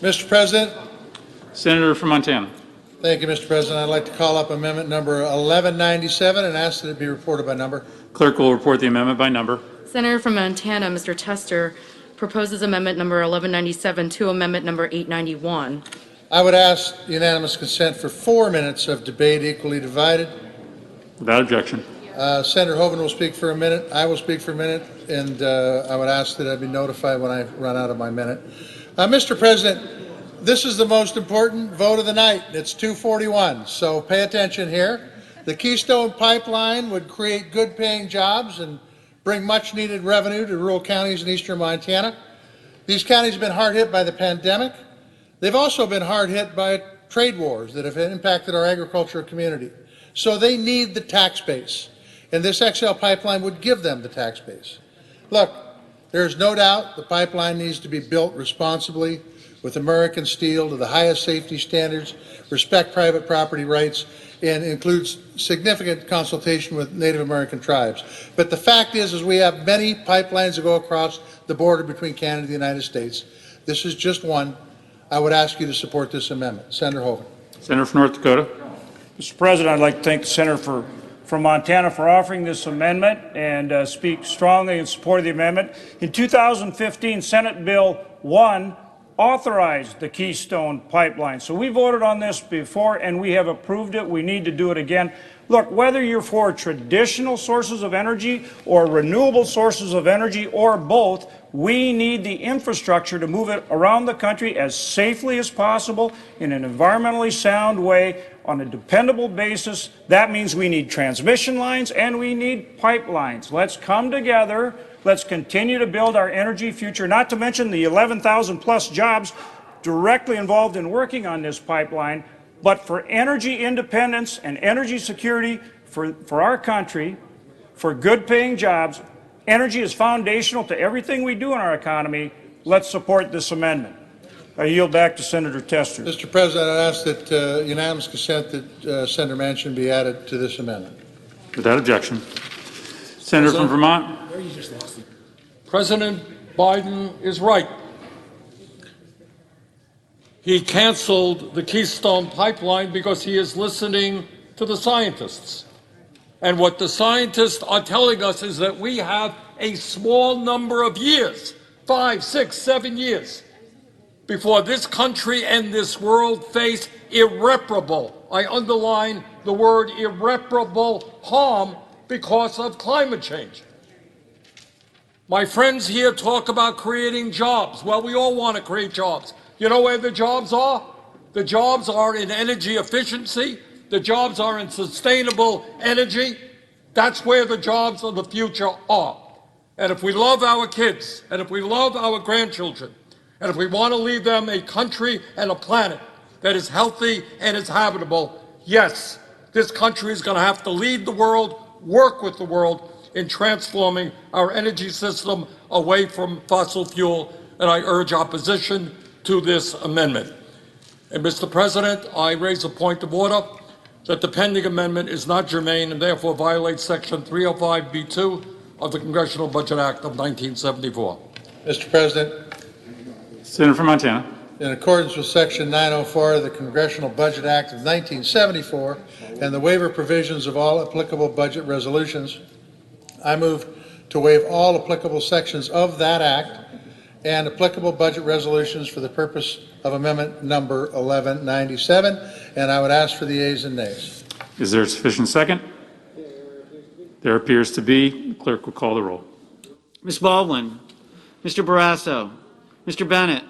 Mr. President. Senator from Montana. Thank you, Mr. President. I'd like to call up amendment number 1197 and ask that it be reported by number. Clerk will report the amendment by number. Senator from Montana, Mr. Tester, proposes amendment number 1197 to amendment number 891. I would ask unanimous consent for 4 minutes of debate equally divided. Without objection. Senator HOEVEN will speak for a minute. I will speak for a minute, and I would ask that I be notified when I run out of my minute. Mr. President, this is the most important vote of the night. It's 2:41, so pay attention here. The Keystone Pipeline would create good-paying jobs and bring much-needed revenue to rural counties in eastern Montana. These counties have been hard hit by the pandemic. They've also been hard hit by trade wars that have impacted our agricultural community. So they need the tax base, and this XL pipeline would give them the tax base. Look, there's no doubt the pipeline needs to be built responsibly with American steel to the highest safety standards, respect private property rights, and includes significant consultation with Native American tribes. But the fact is we have many pipelines that go across the border between Canada and the United States. This is just one. I would ask you to support this amendment. Senator HOEVEN. Senator from North Dakota. Mr. President, I'd like to thank the senator from Montana for offering this amendment and speak strongly in support of the amendment. In 2015, Senate Bill 1 authorized the Keystone Pipeline. So we voted on this before and we have approved it. We need to do it again. Look, whether you're for traditional sources of energy or renewable sources of energy or both, we need the infrastructure to move it around the country as safely as possible in an environmentally sound way on a dependable basis. That means we need transmission lines and we need pipelines. Let's come together. Let's continue to build our energy future, not to mention the 11,000 plus jobs directly involved in working on this pipeline. But for energy independence and energy security for our country, for good paying jobs, energy is foundational to everything we do in our economy. Let's support this amendment. I yield back to Senator Tester. Mr. President, I ask that unanimous consent that Senator Manchin be added to this amendment. Without objection. Senator from Vermont. President Biden is right. He canceled the Keystone Pipeline because he is listening to the scientists. And what the scientists are telling us is that we have a small number of years, 5, 6, 7 years, before this country and this world face irreparable, I underline the word irreparable, harm because of climate change. My friends here talk about creating jobs. Well, we all want to create jobs. You know where the jobs are? The jobs are in energy efficiency. The jobs are in sustainable energy. That's where the jobs of the future are. And if we love our kids, and if we love our grandchildren, and if we want to leave them a country and a planet that is healthy and is habitable, yes, this country is going to have to lead the world, work with the world in transforming our energy system away from fossil fuel, and I urge opposition to this amendment. And Mr. President, I raise a point of order that the pending amendment is not germane and therefore violates Section 305(b)(2) of the Congressional Budget Act of 1974. Mr. President, Senator from Montana. in accordance with Section 904 of the Congressional Budget Act of 1974 and the waiver provisions of all applicable budget resolutions, I move to waive all applicable sections of that act and applicable budget resolutions for the purpose of amendment number 1197, and I would ask for the ayes and nays. Is there a sufficient second? There appears to be. The clerk will call the roll. Ms. Baldwin, Mr. Barrasso, Mr. Bennett,